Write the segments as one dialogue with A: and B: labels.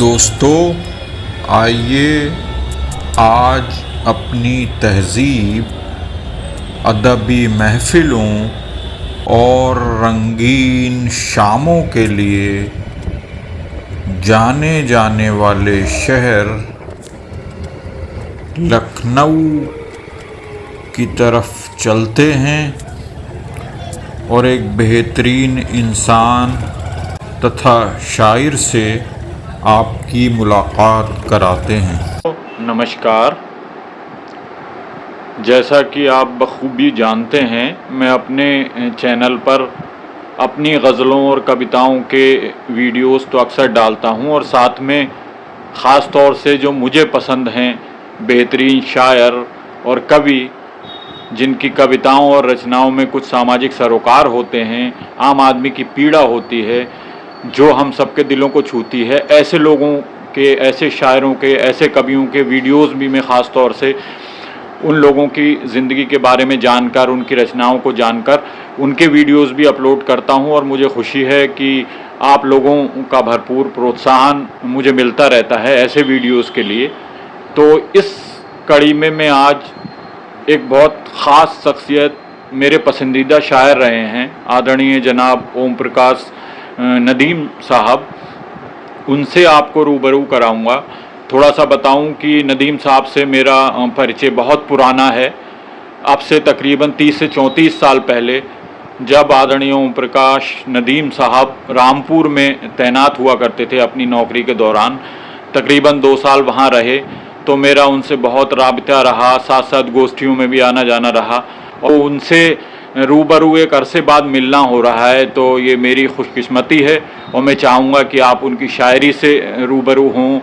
A: दोस्तों, आइए आज अपनी तहज़ीब, अदबी महफ़िलों और रंगीन शामों के लिए जाने जाने वाले शहर लखनऊ की तरफ चलते हैं और एक बेहतरीन इंसान तथा शायर से आपकी मुलाकात कराते हैं। नमस्कार। जैसा कि आप बखूबी जानते हैं, मैं अपने चैनल पर अपनी ग़ज़लों और कविताओं के वीडियोस तो अक्सर डालता हूं और साथ में ख़ास तौर से जो मुझे पसंद हैं बेहतरीन शायर और कवि, जिनकी कविताओं और रचनाओं में कुछ सामाजिक सरोकार होते हैं, आम आदमी की पीड़ा होती है जो हम सबके दिलों को छूती है, ऐसे लोगों के, ऐसे शायरों के, ऐसे कवियों के वीडियोस भी मैं ख़ास तौर से उन लोगों की ज़िंदगी के बारे में जानकर, उनकी रचनाओं को जानकर उनके वीडियोस भी अपलोड करता हूं और मुझे खुशी है कि आप लोगों का भरपूर प्रोत्साहन मुझे मिलता रहता है ऐसे वीडियोस के लिए। तो इस कड़ी में मैं आज एक बहुत ख़ास शख्सियत, मेरे पसंदीदा शायर रहे हैं, आदरणीय जनाब ओम प्रकाश नदीम साहब, उनसे आपको रूबरू कराऊंगा। थोड़ा सा बताऊं कि नदीम साहब से मेरा परिचय बहुत पुराना है। अब से तकरीबन 30 से 34 साल पहले, जब आदरणीय ओम प्रकाश नदीम साहब रामपुर में तैनात हुआ करते थे अपनी नौकरी के दौरान, तकरीबन 2 साल वहाँ रहे, तो मेरा उनसे बहुत राबिता रहा, साथ साथ गोष्ठियों में भी आना जाना रहा और उनसे रूबरू एक अरसे बाद मिलना हो रहा है, तो ये मेरी खुशकिस्मती है और मैं चाहूँगा कि आप उनकी शायरी से रूबरू हों।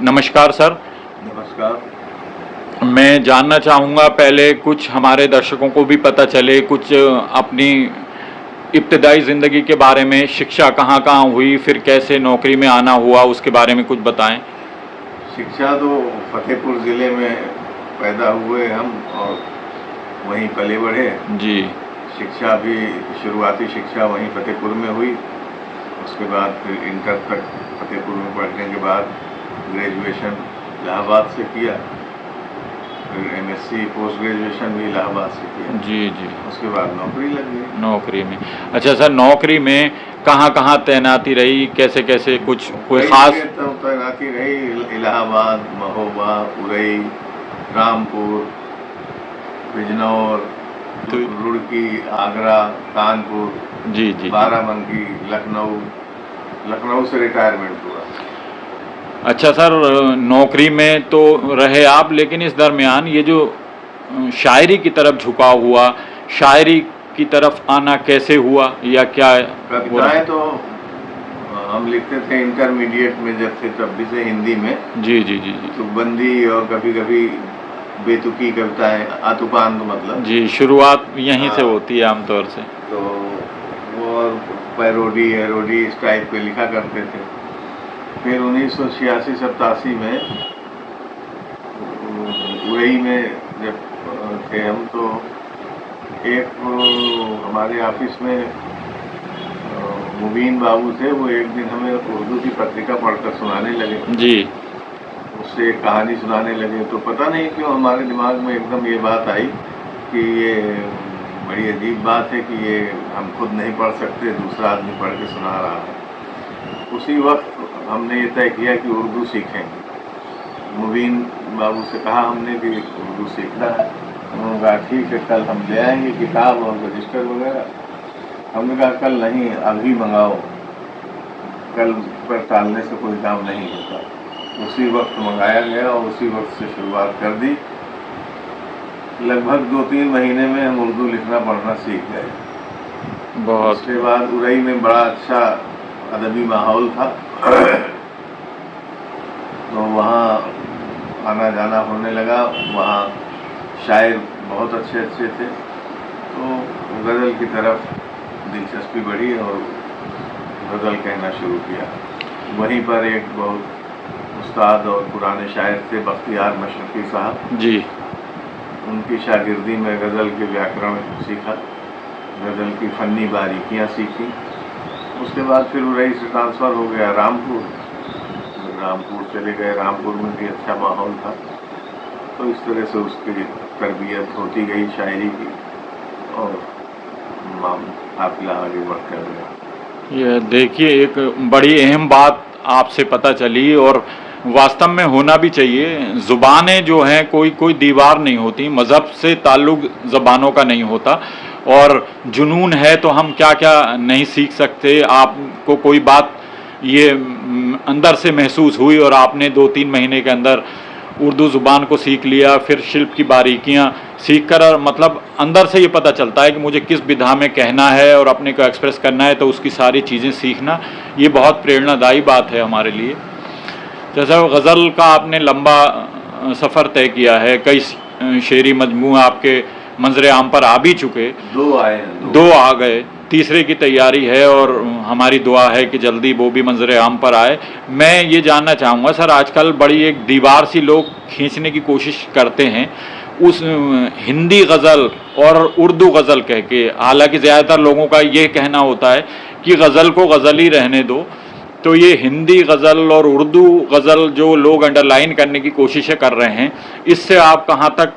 A: नमस्कार सर।
B: नमस्कार।
A: मैं जानना चाहूँगा, पहले कुछ हमारे दर्शकों को भी पता चले, कुछ अपनी इब्तदाई ज़िंदगी के बारे में, शिक्षा कहाँ कहाँ हुई, फिर कैसे नौकरी में आना हुआ, उसके बारे में कुछ बताएं।
B: शिक्षा तो फतेहपुर ज़िले में पैदा हुए हम और वहीं पले बढ़े
A: जी।
B: शिक्षा भी, शुरुआती शिक्षा वहीं फतेहपुर में हुई। उसके बाद फिर इंटर तक फतेहपुर में पढ़ने के बाद ग्रेजुएशन इलाहाबाद से किया, फिर एमएससी पोस्ट ग्रेजुएशन भी इलाहाबाद से किया।
A: जी जी।
B: उसके बाद नौकरी लग गई।
A: नौकरी में, अच्छा सर, नौकरी में कहाँ कहाँ तैनाती रही, कैसे कैसे, कुछ कोई ख़ास?
B: तैनाती रही इलाहाबाद, महोबा, उरई, रामपुर, बिजनौर, रुड़की, आगरा, कानपुर,
A: जी जी,
B: बाराबंकी, लखनऊ से रिटायरमेंट हुआ।
A: अच्छा सर, नौकरी में तो रहे आप, लेकिन इस दरमियान ये जो शायरी की तरफ झुकाव हुआ, शायरी की तरफ आना कैसे हुआ या क्या?
B: कविताएं तो हम लिखते थे इंटरमीडिएट में जब थे, तब भी से हिंदी में।
A: जी जी जी जी।
B: तुकबंदी और कभी कभी बेतुकी कविताएं, आतुकांत मतलब।
A: जी, शुरुआत यहीं से होती है आमतौर से।
B: तो वो और पैरोडी एरोडी इस टाइप पे लिखा करते थे। फिर 1986-87 में उरई में जब थे हम, तो एक हमारे ऑफिस में मुबीन बाबू थे, वो एक दिन हमें उर्दू की पत्रिका पढ़कर सुनाने लगे।
A: जी।
B: उससे एक कहानी सुनाने लगे, तो पता नहीं क्यों हमारे दिमाग में एकदम ये बात आई कि ये बड़ी अजीब बात है कि ये हम खुद नहीं पढ़ सकते, दूसरा आदमी पढ़ के सुना रहा है। उसी वक्त हमने ये तय किया कि उर्दू सीखेंगे। मुबीन बाबू से कहा हमने कि उर्दू सीखना है। उन्होंने कहा ठीक है, कल हम ले आएंगे किताब और रजिस्टर वगैरह। हमने कहा कल नहीं, अभी मंगाओ, कल पर टालने से कोई काम नहीं होता। उसी वक्त मंगाया गया और उसी वक्त से शुरुआत कर दी। लगभग 2-3 महीने में हम उर्दू लिखना पढ़ना सीख गए।
A: बहुत।
B: उसके बाद उरई में बड़ा अच्छा अदबी माहौल था, तो वहाँ आना जाना होने लगा। वहाँ शायर बहुत अच्छे अच्छे थे, तो गज़ल की तरफ दिलचस्पी बढ़ी और गज़ल कहना शुरू किया। वहीं पर एक बहुत उस्ताद और पुराने शायर थे, बख्तियार मशरकी साहब
A: जी।
B: उनकी शागिर्दी में गज़ल के व्याकरण सीखा, गज़ल की फ़न्नी बारीकियाँ सीखी। उसके बाद फिर उरई से ट्रांसफ़र हो गया रामपुर। रामपुर चले गए, रामपुर में भी अच्छा माहौल था। तो इस तरह से उसकी तरबियत होती गई शायरी की और काफिला आगे बढ़ता गया।
A: ये देखिए, एक बड़ी अहम बात आपसे पता चली और वास्तव में होना भी चाहिए। ज़ुबानें जो हैं कोई कोई दीवार नहीं होती, मज़हब से ताल्लुक़ ज़बानों का नहीं होता। और जुनून है तो हम क्या क्या नहीं सीख सकते। आपको कोई बात ये अंदर से महसूस हुई और आपने 2-3 महीने के अंदर उर्दू ज़ुबान को सीख लिया, फिर शिल्प की बारीकियाँ सीख कर, मतलब अंदर से ये पता चलता है कि मुझे किस विधा में कहना है और अपने को एक्सप्रेस करना है, तो उसकी सारी चीज़ें सीखना ये बहुत प्रेरणादायी बात है हमारे लिए। जैसा गज़ल का आपने लंबा सफ़र तय किया है, कई शेरी मजमूआ आपके मंजर आम पर आ भी चुके,
B: 2 आए हैं,
A: 2 आ गए, तीसरे की तैयारी है और हमारी दुआ है कि जल्दी वो भी मंजर आम पर आए। मैं ये जानना चाहूँगा सर, आजकल बड़ी एक दीवार सी लोग खींचने की कोशिश करते हैं उस हिंदी गज़ल और उर्दू गज़ल कह के। हालांकि ज़्यादातर लोगों का ये कहना होता है कि गज़ल को गज़ल ही रहने दो। तो ये हिंदी गज़ल और उर्दू गज़ल जो लोग अंडरलाइन करने की कोशिशें कर रहे हैं, इससे आप कहाँ तक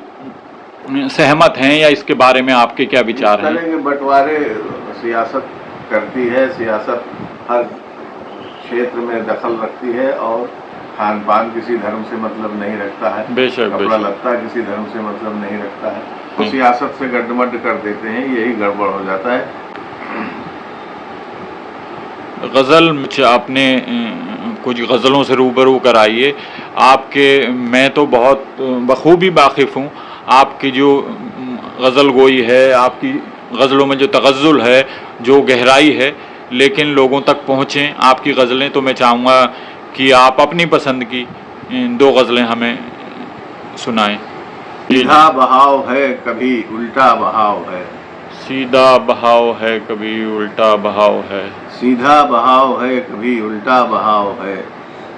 A: सहमत हैं या इसके बारे में आपके क्या विचार हैं?
B: इस तरह के बंटवारे सियासत करती है, सियासत हर क्षेत्र में दखल रखती है और खान पान किसी धर्म से मतलब नहीं रखता है,
A: बेशक
B: कपड़ा लत्ता किसी धर्म से मतलब नहीं रखता है। तो सियासत से गड्ढमड्ढ कर देते हैं, यही गड़बड़ हो जाता है।
A: गज़ल आपने कुछ गज़लों से रूबरू कराइए। आपके, मैं तो बहुत बखूबी वाकिफ़ हूँ आपकी जो गज़ल गोई है, आपकी गज़लों में जो तगज़्ज़ुल है, जो गहराई है, लेकिन लोगों तक पहुँचें आपकी गज़लें। तो मैं चाहूँगा कि आप अपनी पसंद की 2 गज़लें हमें सुनाएं।
B: सीधा बहाव है कभी उल्टा बहाव है,
A: सीधा बहाव है कभी उल्टा बहाव है,
B: सीधा बहाव है कभी उल्टा बहाव है,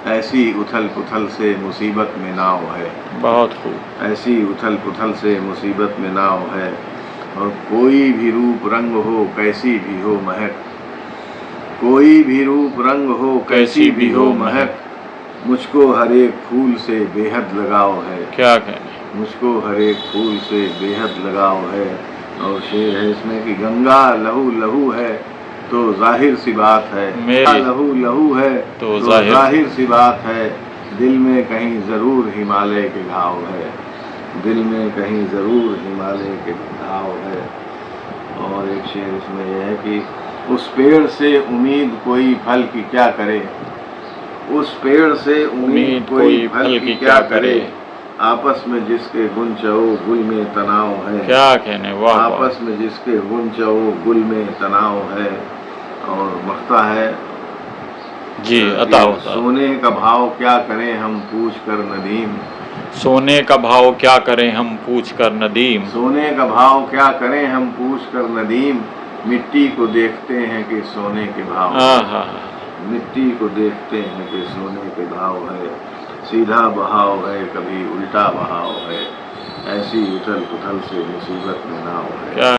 B: ऐसी उथल पुथल से मुसीबत में नाव है।
A: बहुत खूब।
B: ऐसी उथल पुथल से मुसीबत में नाव है, और कोई भी रूप रंग हो कैसी भी हो महक, कोई भी रूप रंग हो कैसी भी हो महक, मुझको हर एक फूल से बेहद लगाव है।
A: क्या कहने,
B: मुझको हर एक फूल से बेहद लगाव है। और शेर है इसमें कि गंगा लहू लहू है तो जाहिर सी बात है,
A: मेरी
B: लहू लहू है
A: तो
B: जाहिर सी बात है, दिल में कहीं ज़रूर हिमालय के घाव है, दिल में कहीं ज़रूर हिमालय के घाव है। और एक शेर इसमें यह है कि उस पेड़ से उम्मीद कोई फल की क्या करे, उस पेड़ से उम्मीद कोई फल की क्या करे, आपस में जिसके गुण चहो गुल में तनाव है।
A: क्या कहने, वाह।
B: आपस में जिसके गुण चहो गुल में तनाव है। और मख्ता है
A: जी, अता होता।
B: सोने का भाव क्या करें हम पूछ कर नदीम,
A: सोने का भाव क्या करें हम पूछ कर नदीम,
B: सोने का भाव क्या करें हम पूछ कर नदीम, मिट्टी को देखते हैं कि सोने के भाव है, मिट्टी को देखते हैं कि सोने के भाव है। सीधा बहाव है कभी उल्टा बहाव है, ऐसी उथल पुथल से मुसीबत में नाव है।